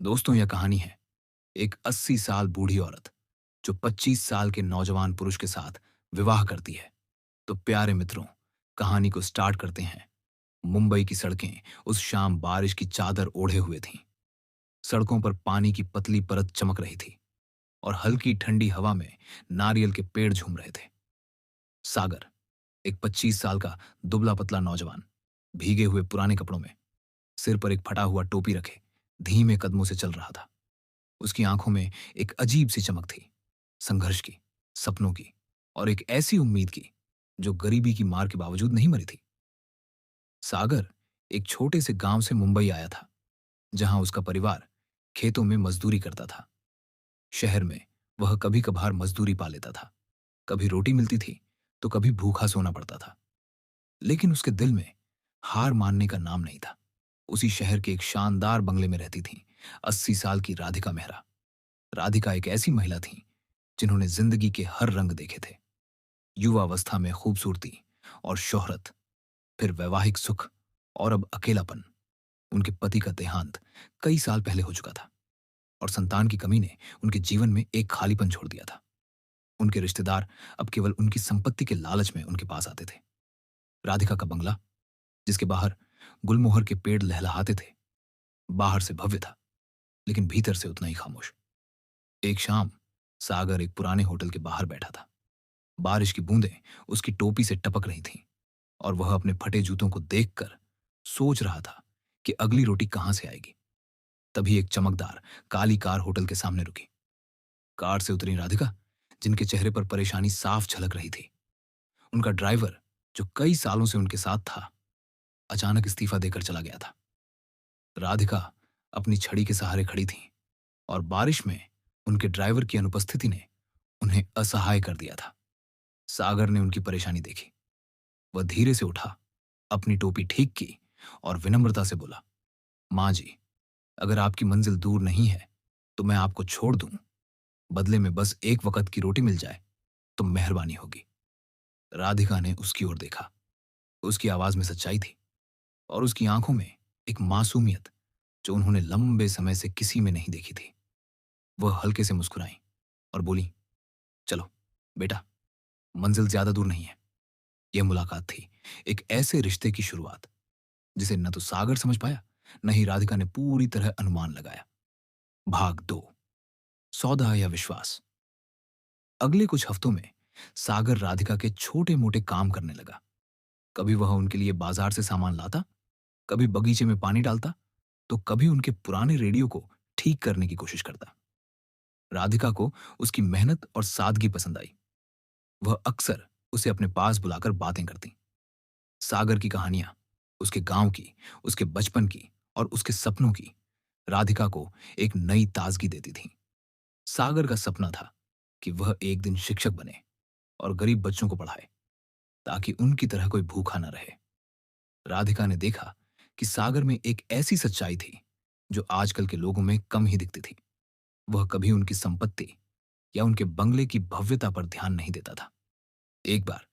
दोस्तों, यह कहानी है एक 80 साल बूढ़ी औरत जो 25 साल के नौजवान पुरुष के साथ विवाह करती है। तो प्यारे मित्रों, कहानी को स्टार्ट करते हैं। मुंबई की सड़कें उस शाम बारिश की चादर ओढ़े हुए थीं। सड़कों पर पानी की पतली परत चमक रही थी और हल्की ठंडी हवा में नारियल के पेड़ झूम रहे थे। सागर, एक 25 साल का दुबला पतला नौजवान, भीगे हुए पुराने कपड़ों में, सिर पर एक फटा हुआ टोपी रखे, धीमे कदमों से चल रहा था। उसकी आंखों में एक अजीब सी चमक थी, संघर्ष की, सपनों की और एक ऐसी उम्मीद की जो गरीबी की मार के बावजूद नहीं मरी थी। सागर एक छोटे से गांव से मुंबई आया था, जहां उसका परिवार खेतों में मजदूरी करता था। शहर में वह कभी कभार मजदूरी पा लेता था, कभी रोटी मिलती थी तो कभी भूखा सोना पड़ता था। लेकिन उसके दिल में हार मानने का नाम नहीं था। उसी शहर के एक शानदार बंगले में रहती थी 80 साल की राधिका मेहरा। राधिका एक ऐसी महिला थी जिन्होंने जिंदगी के हर रंग देखे थे। युवावस्था में खूबसूरती और शोहरत, फिर वैवाहिक सुख और अब अकेलापन। उनके पति का देहांत कई साल पहले हो चुका था और संतान की कमी ने उनके जीवन में एक खालीपन छोड़ दिया था। उनके रिश्तेदार अब केवल उनकी संपत्ति के लालच में उनके पास आते थे। राधिका का बंगला, जिसके बाहर गुलमोहर के पेड़ लहलहाते थे, बाहर से भव्य था लेकिन भीतर से उतना ही खामोश। एक शाम सागर एक पुराने होटल के बाहर बैठा था। बारिश की बूंदें उसकी टोपी से टपक रही थीं और वह अपने फटे जूतों को देखकर सोच रहा था कि अगली रोटी कहां से आएगी। तभी एक चमकदार काली कार होटल के सामने रुकी। कार से उतरी राधिका, जिनके चेहरे पर परेशानी साफ झलक रही थी। उनका ड्राइवर, जो कई सालों से उनके साथ था, अचानक इस्तीफा देकर चला गया था। राधिका अपनी छड़ी के सहारे खड़ी थी और बारिश में उनके ड्राइवर की अनुपस्थिति ने उन्हें असहाय कर दिया था। सागर ने उनकी परेशानी देखी। वह धीरे से उठा, अपनी टोपी ठीक की और विनम्रता से बोला, माँ जी, अगर आपकी मंजिल दूर नहीं है तो मैं आपको छोड़ दूं। बदले में बस एक वक्त की रोटी मिल जाए तो मेहरबानी होगी। राधिका ने उसकी ओर देखा। उसकी आवाज में सच्चाई थी और उसकी आंखों में एक मासूमियत जो उन्होंने लंबे समय से किसी में नहीं देखी थी। वह हल्के से मुस्कुराई और बोली, चलो बेटा, मंजिल ज्यादा दूर नहीं है। यह मुलाकात थी एक ऐसे रिश्ते की शुरुआत जिसे न तो सागर समझ पाया, न ही राधिका ने पूरी तरह अनुमान लगाया। भाग 2, सौदा या विश्वास। अगले कुछ हफ्तों में सागर राधिका के छोटे मोटे काम करने लगा। कभी वह उनके लिए बाजार से सामान लाता, कभी बगीचे में पानी डालता, तो कभी उनके पुराने रेडियो को ठीक करने की कोशिश करता। राधिका को उसकी मेहनत और सादगी पसंद आई। वह अक्सर उसे अपने पास बुलाकर बातें करती। सागर की कहानियां, उसके गांव की, उसके बचपन की और उसके सपनों की, राधिका को एक नई ताजगी देती थी। सागर का सपना था कि वह एक दिन शिक्षक बने और गरीब बच्चों को पढ़ाए, ताकि उनकी तरह कोई भूखा न रहे। राधिका ने देखा कि सागर में एक ऐसी सच्चाई थी जो आजकल के लोगों में कम ही दिखती थी। वह कभी उनकी संपत्ति या उनके बंगले की भव्यता पर ध्यान नहीं देता था। एक बार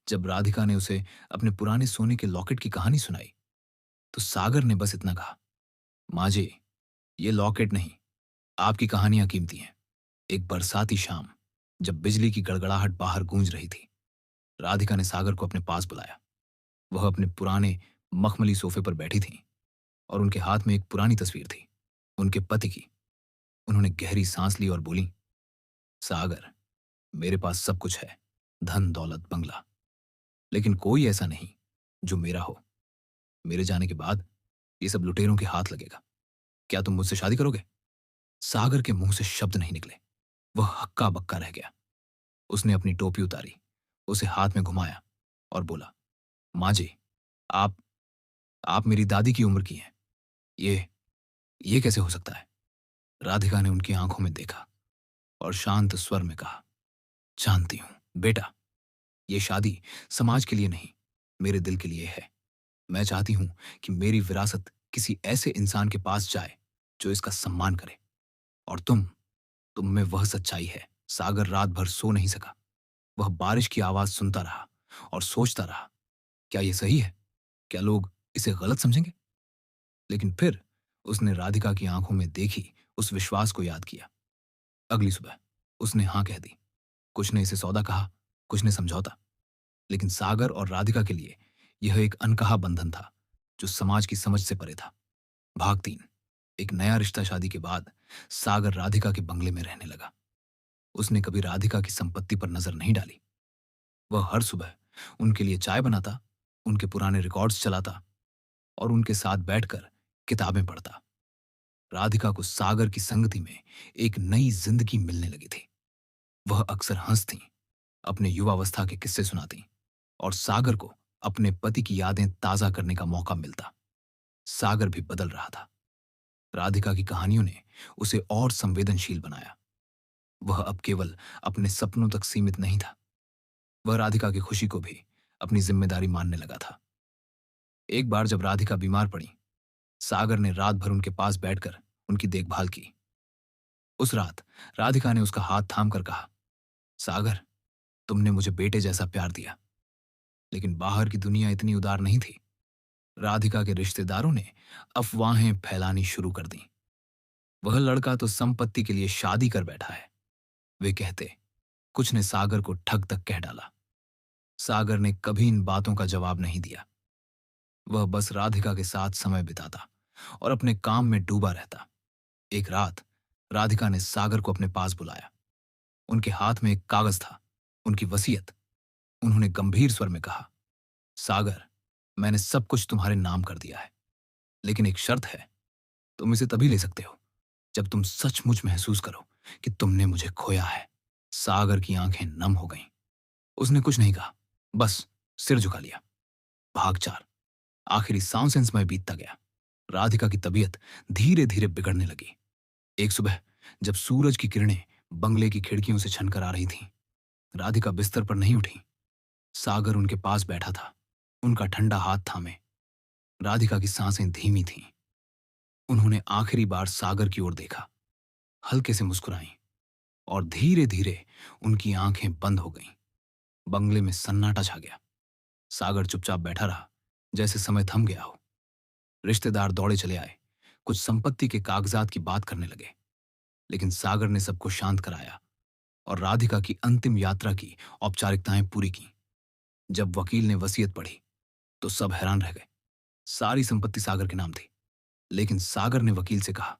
जब राधिका ने उसे अपने पुराने सोने के लॉकेट की कहानी सुनाई, तो सागर ने बस इतना कहा, माँ जी, ये लॉकेट नहीं, आपकी कहानियां कीमती हैं। एक बरसाती शाम, जब बिजली की गड़गड़ाहट बाहर गूंज रही थी, राधिका ने सागर को अपने पास बुलाया। वह अपने पुराने मखमली सोफे पर बैठी थी और उनके हाथ में एक पुरानी तस्वीर थी, उनके पति की। उन्होंने गहरी सांस ली और बोली, सागर, मेरे पास सब कुछ है, धन दौलत बंगला, लेकिन कोई ऐसा नहीं जो मेरा हो। मेरे जाने के बाद ये सब लुटेरों के हाथ लगेगा। क्या तुम मुझसे शादी करोगे? सागर के मुंह से शब्द नहीं निकले। वह हक्का बक्का रह गया। उसने अपनी टोपी उतारी, उसे हाथ में घुमाया और बोला, माँ जी, आप आप मेरी दादी की उम्र की हैं। ये ये कैसे हो सकता है? राधिका ने उनकी आंखों में देखा और शांत स्वर में कहा, जानती हूं बेटा, ये शादी समाज के लिए नहीं, मेरे दिल के लिए है। मैं चाहती हूं कि मेरी विरासत किसी ऐसे इंसान के पास जाए जो इसका सम्मान करे। और तुम में वह सच्चाई है। सागर रात भर सो नहीं सका। वह बारिश की आवाज सुनता रहा और सोचता रहा, क्या यह सही है? क्या लोग इसे गलत समझेंगे? लेकिन फिर उसने राधिका की आंखों में देखी उस विश्वास को याद किया। अगली सुबह उसने हाँ कह दी। कुछ ने इसे सौदा कहा, कुछ ने समझौता, लेकिन सागर और राधिका के लिए यह एक अनकहा बंधन था जो समाज की समझ से परे था। भाग 3। एक नया रिश्ता। शादी के बाद सागर राधिका के बंगले में रहने लगा। उसने कभी राधिका की संपत्ति पर नजर नहीं डाली। वह हर सुबह उनके लिए चाय बनाता, उनके पुराने रिकॉर्ड्स चलाता और उनके साथ बैठकर किताबें पढ़ता। राधिका को सागर की संगति में एक नई जिंदगी मिलने लगी थी। वह अक्सर हंसती, अपने युवावस्था के किस्से सुनाती और सागर को अपने पति की यादें ताजा करने का मौका मिलता। सागर भी बदल रहा था। राधिका की कहानियों ने उसे और संवेदनशील बनाया। वह अब केवल अपने सपनों तक सीमित नहीं था। वह राधिका की खुशी को भी अपनी जिम्मेदारी मानने लगा था। एक बार जब राधिका बीमार पड़ी, सागर ने रात भर उनके पास बैठकर उनकी देखभाल की। उस रात राधिका ने उसका हाथ थामकर कहा, सागर, तुमने मुझे बेटे जैसा प्यार दिया। लेकिन बाहर की दुनिया इतनी उदार नहीं थी। राधिका के रिश्तेदारों ने अफवाहें फैलानी शुरू कर दी। वह लड़का तो संपत्ति के लिए शादी कर बैठा है, वे कहते। कुछ ने सागर को ठग तक कह डाला। सागर ने कभी इन बातों का जवाब नहीं दिया। वह बस राधिका के साथ समय बिताता और अपने काम में डूबा रहता। एक रात राधिका ने सागर को अपने पास बुलाया। उनके हाथ में एक कागज था, उनकी वसीयत। उन्होंने गंभीर स्वर में कहा, सागर, मैंने सब कुछ तुम्हारे नाम कर दिया है, लेकिन एक शर्त है। तुम इसे तभी ले सकते हो जब तुम सचमुच महसूस करो कि तुमने मुझे खोया है। सागर की आंखें नम हो गईं। उसने कुछ नहीं कहा, बस सिर झुका लिया। भाग 4। आखिरी सांसें में बीतता गया। राधिका की तबीयत धीरे धीरे बिगड़ने लगी। एक सुबह जब सूरज की किरणें बंगले की खिड़कियों से छनकर आ रही थीं, राधिका बिस्तर पर नहीं उठी। सागर उनके पास बैठा था, उनका ठंडा हाथ थामे। राधिका की सांसें धीमी थीं। उन्होंने आखिरी बार सागर की ओर देखा, हल्के से मुस्कुराई और धीरे धीरे उनकी आंखें बंद हो गईं। बंगले में सन्नाटा छा गया। सागर चुपचाप बैठा रहा, जैसे समय थम गया हो। रिश्तेदार दौड़े चले आए, कुछ संपत्ति के कागजात की बात करने लगे, लेकिन सागर ने सबको शांत कराया और राधिका की अंतिम यात्रा की औपचारिकताएं पूरी की। जब वकील ने वसीयत पढ़ी तो सब हैरान रह गए। सारी संपत्ति सागर के नाम थी, लेकिन सागर ने वकील से कहा,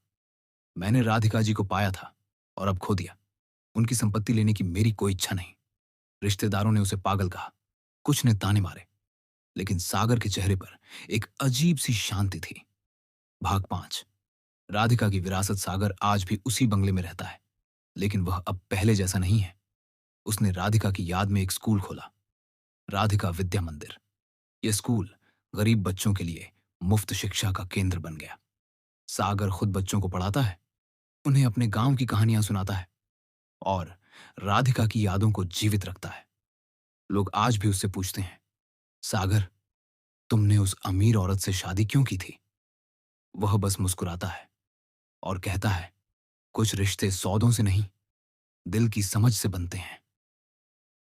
मैंने राधिका जी को पाया था और अब खो दिया। उनकी संपत्ति लेने की मेरी कोई इच्छा नहीं। रिश्तेदारों ने उसे पागल कहा, कुछ ने ताने मारे, लेकिन सागर के चेहरे पर एक अजीब सी शांति थी। भाग 5। राधिका की विरासत। सागर आज भी उसी बंगले में रहता है, लेकिन वह अब पहले जैसा नहीं है। उसने राधिका की याद में एक स्कूल खोला, राधिका विद्या मंदिर। यह स्कूल गरीब बच्चों के लिए मुफ्त शिक्षा का केंद्र बन गया। सागर खुद बच्चों को पढ़ाता है, उन्हें अपने गांव की कहानियां सुनाता है और राधिका की यादों को जीवित रखता है। लोग आज भी उससे पूछते हैं, सागर, तुमने उस अमीर औरत से शादी क्यों की थी? वह बस मुस्कुराता है और कहता है, कुछ रिश्ते सौदों से नहीं, दिल की समझ से बनते हैं।